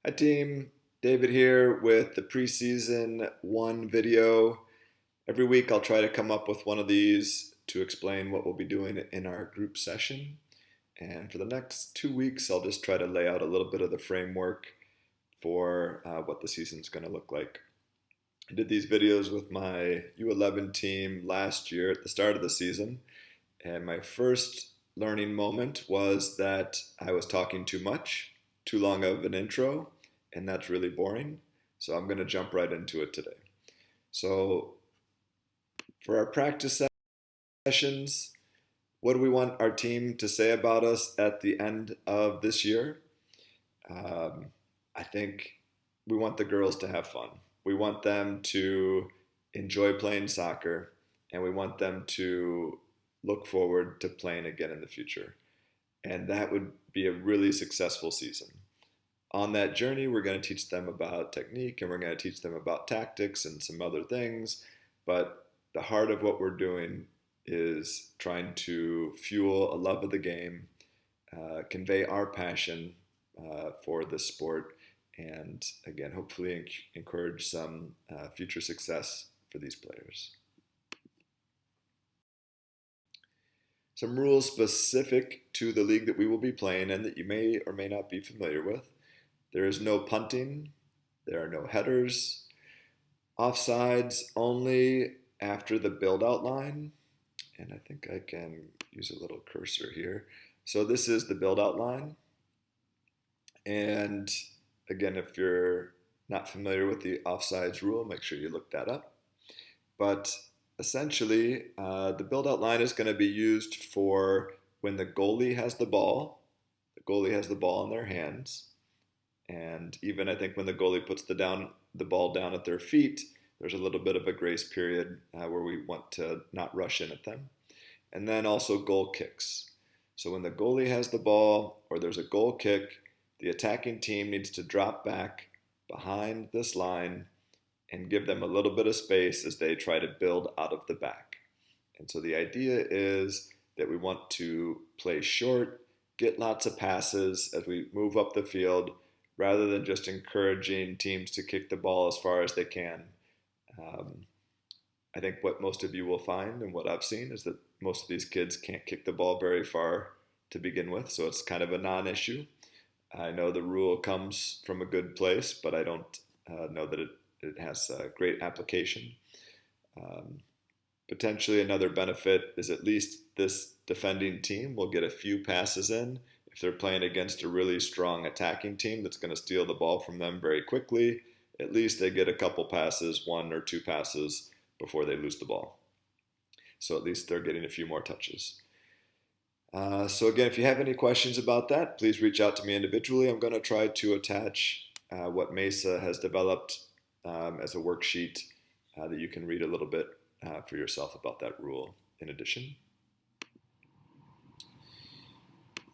Hi team, David here with the preseason one video. Every week I'll try to come up with one of these to explain what we'll be doing in our group session. And for the next 2 weeks, I'll just try to lay out a little bit of the framework for what the season's going to look like. I did these videos with my U11 team last year at the start of the season, and my first learning moment was that I was talking too much, too long of an intro, and that's really boring. So I'm going to jump right into it today. So for our practice sessions, what do we want our team to say about us at the end of this year? Um, I think we want the girls to have fun. We want them to enjoy playing soccer, and we want them to look forward to playing again in the future. And that would be a really successful season. On that journey, we're going to teach them about technique and we're going to teach them about tactics and some other things. But the heart of what we're doing is trying to fuel a love of the game, convey our passion for this sport, and again, hopefully encourage some future success for these players. Some rules specific to the league that we will be playing and that you may or may not be familiar with. There is no punting, there are no headers, offsides only after the build out line, and I think I can use a little cursor here. So this is the build out line, and again, if you're not familiar with the offsides rule, make sure you look that up. But essentially, the build out line is going to be used for when the goalie has the ball. The goalie has the ball in their hands. And even I think when the goalie puts the ball down at their feet, there's a little bit of a grace period where we want to not rush in at them. And then also goal kicks. So when the goalie has the ball or there's a goal kick, the attacking team needs to drop back behind this line and give them a little bit of space as they try to build out of the back. And so the idea is that we want to play short, get lots of passes as we move up the field, rather than just encouraging teams to kick the ball as far as they can. Um, I think what most of you will find and what I've seen is that most of these kids can't kick the ball very far to begin with, so it's kind of a non-issue. I know the rule comes from a good place, but I don't know that it has a great application. Um, Potentially another benefit is at least this defending team will get a few passes in. If they're playing against a really strong attacking team that's going to steal the ball from them very quickly, at least they get a couple passes, one or two passes before they lose the ball. So at least they're getting a few more touches. So again, if you have any questions about that, please reach out to me individually. I'm going to try to attach what Mesa has developed as a worksheet that you can read a little bit for yourself about that rule in addition.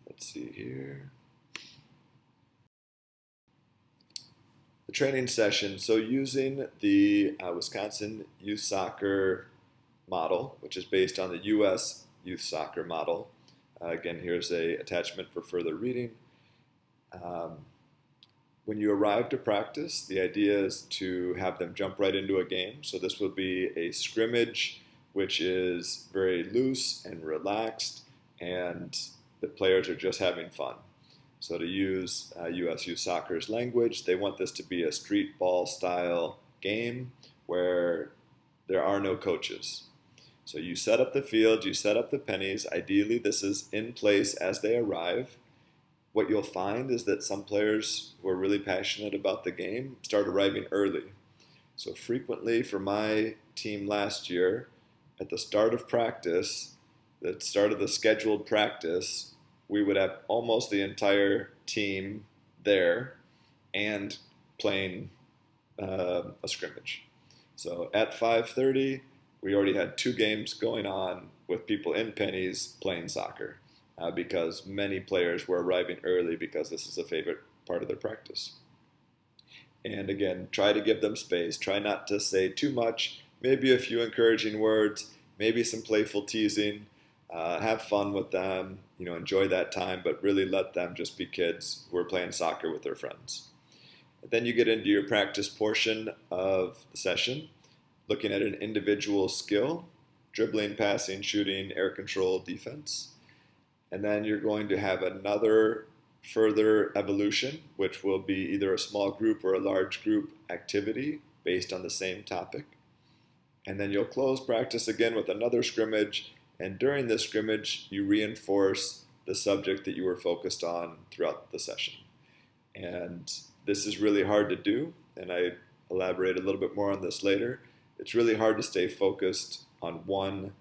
Let's see here. The training session. So using the Wisconsin youth soccer model, which is based on the U.S. youth soccer model. Again, here's a attachment for further reading. When you arrive to practice, the idea is to have them jump right into a game. So this will be a scrimmage, which is very loose and relaxed, and the players are just having fun. So to use US Youth Soccer's language, they want this to be a street ball style game where there are no coaches. So you set up the field, you set up the pennies. Ideally, this is in place as they arrive. What you'll find is that some players who are really passionate about the game start arriving early. So frequently for my team last year, at the start of practice, the start of the scheduled practice, we would have almost the entire team there and playing a scrimmage. So at 5:30, we already had two games going on with people in pennies playing soccer. Because many players were arriving early because this is a favorite part of their practice. And again, try to give them space. Try not to say too much, maybe a few encouraging words, maybe some playful teasing. Have fun with them, enjoy that time, but really let them just be kids who are playing soccer with their friends. Then you get into your practice portion of the session, looking at an individual skill, dribbling, passing, shooting, air control, defense. And then you're going to have another further evolution, which will be either a small group or a large group activity based on the same topic. And then you'll close practice again with another scrimmage. And during this scrimmage, you reinforce the subject that you were focused on throughout the session. And this is really hard to do, and I elaborate a little bit more on this later. It's really hard to stay focused on one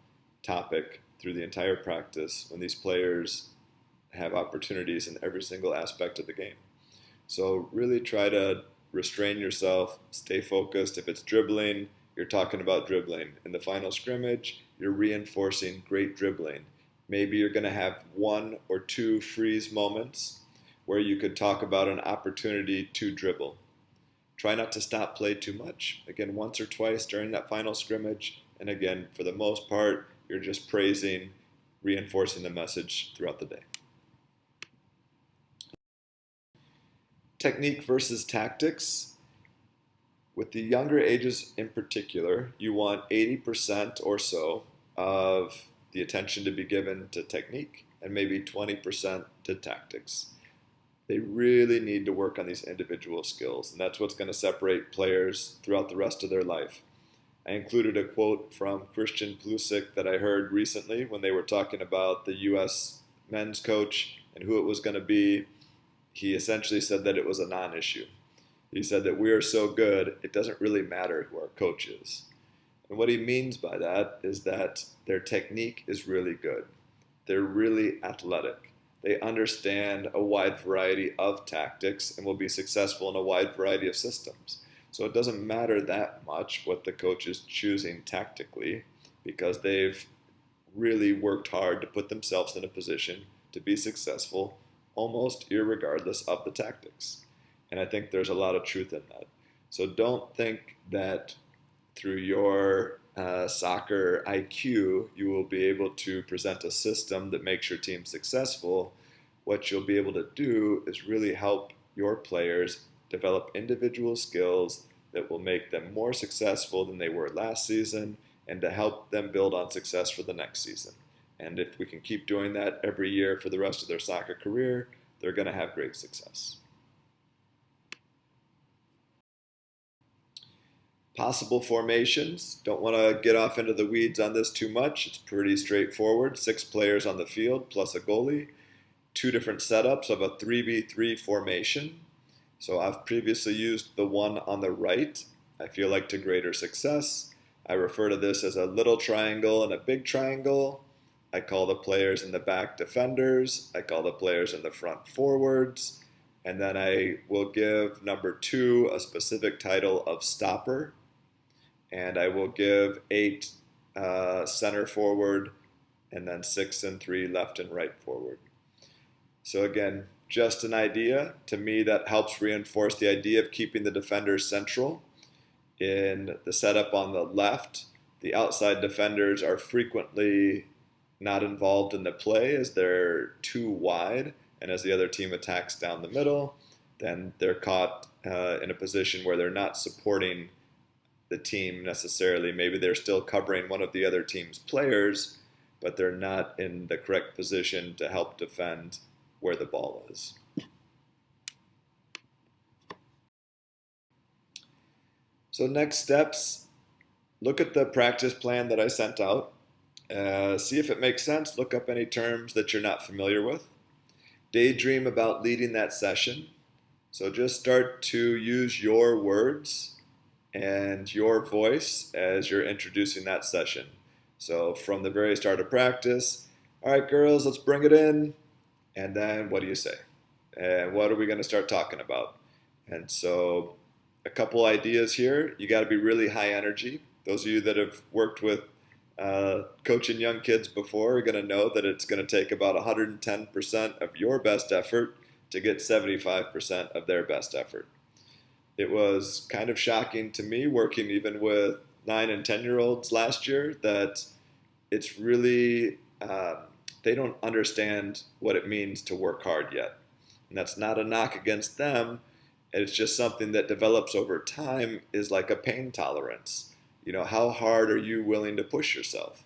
topic through the entire practice when these players have opportunities in every single aspect of the game. So really try to restrain yourself, stay focused. If it's dribbling, you're talking about dribbling. In the final scrimmage, you're reinforcing great dribbling. Maybe you're going to have one or two freeze moments where you could talk about an opportunity to dribble. Try not to stop play too much. Again, once or twice during that final scrimmage. And again, for the most part, you're just praising, reinforcing the message throughout the day. Technique versus tactics. With the younger ages in particular, you want 80% or so of the attention to be given to technique and maybe 20% to tactics. They really need to work on these individual skills, and that's what's going to separate players throughout the rest of their life. I included a quote from Christian Pulisic that I heard recently when they were talking about the U.S. men's coach and who it was going to be. He essentially said that it was a non-issue. He said that we are so good, it doesn't really matter who our coach is. And what he means by that is that their technique is really good. They're really athletic. They understand a wide variety of tactics and will be successful in a wide variety of systems. So it doesn't matter that much what the coach is choosing tactically because they've really worked hard to put themselves in a position to be successful almost irregardless of the tactics. And I think there's a lot of truth in that. So don't think that through your soccer IQ, you will be able to present a system that makes your team successful. What you'll be able to do is really help your players develop individual skills that will make them more successful than they were last season and to help them build on success for the next season. And if we can keep doing that every year for the rest of their soccer career, they're going to have great success. Possible formations. Don't want to get off into the weeds on this too much. It's pretty straightforward. 6 players on the field plus a goalie. 2 different setups of a 3v3 formation. So I've previously used the one on the right, I feel like to greater success. I refer to this as a little triangle and a big triangle. I call the players in the back defenders. I call the players in the front forwards. And then I will give number 2 a specific title of stopper. And I will give 8 center forward, and then 6 and 3 left and right forward. So again, just an idea. To me, that helps reinforce the idea of keeping the defenders central. In the setup on the left, the outside defenders are frequently not involved in the play as they're too wide, and as the other team attacks down the middle, then they're caught in a position where they're not supporting the team necessarily. Maybe they're still covering one of the other team's players, but they're not in the correct position to help defend where the ball is. So next steps, look at the practice plan that I sent out. See if it makes sense. Look up any terms that you're not familiar with. Daydream about leading that session. So just start to use your words and your voice as you're introducing that session. So from the very start of practice, all right, girls, let's bring it in. And then what do you say? And what are we going to start talking about? And so a couple ideas here. You got to be really high energy. Those of you that have worked with coaching young kids before are going to know that it's going to take about 110% of your best effort to get 75% of their best effort. It was kind of shocking to me working even with 9 and 10-year-olds last year that it's really, they don't understand what it means to work hard yet. And that's not a knock against them. And it's just something that develops over time, is like a pain tolerance. How hard are you willing to push yourself?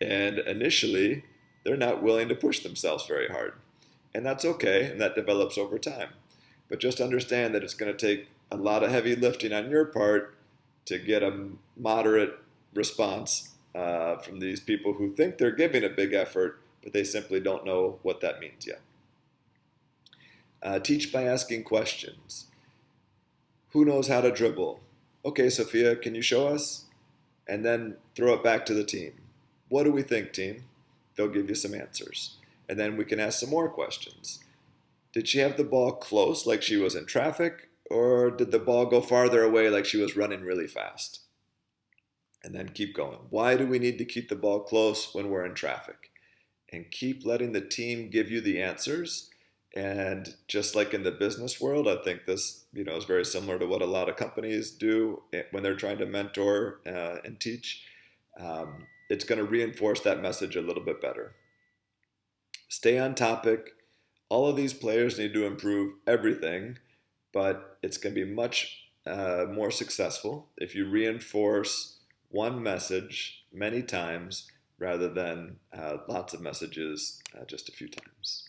And initially, they're not willing to push themselves very hard. And that's okay, and that develops over time. But just understand that it's going to take a lot of heavy lifting on your part to get a moderate response from these people who think they're giving a big effort, but they simply don't know what that means yet. Teach by asking questions. Who knows how to dribble? Okay, Sophia, can you show us? And then throw it back to the team. What do we think, team? They'll give you some answers. And then we can ask some more questions. Did she have the ball close like she was in traffic? Or did the ball go farther away like she was running really fast? And then keep going. Why do we need to keep the ball close when we're in traffic? And keep letting the team give you the answers. And just like in the business world, I think this is very similar to what a lot of companies do when they're trying to mentor and teach. It's going to reinforce that message a little bit better. Stay on topic. All of these players need to improve everything, but it's going to be much more successful if you reinforce one message many times rather than lots of messages just a few times.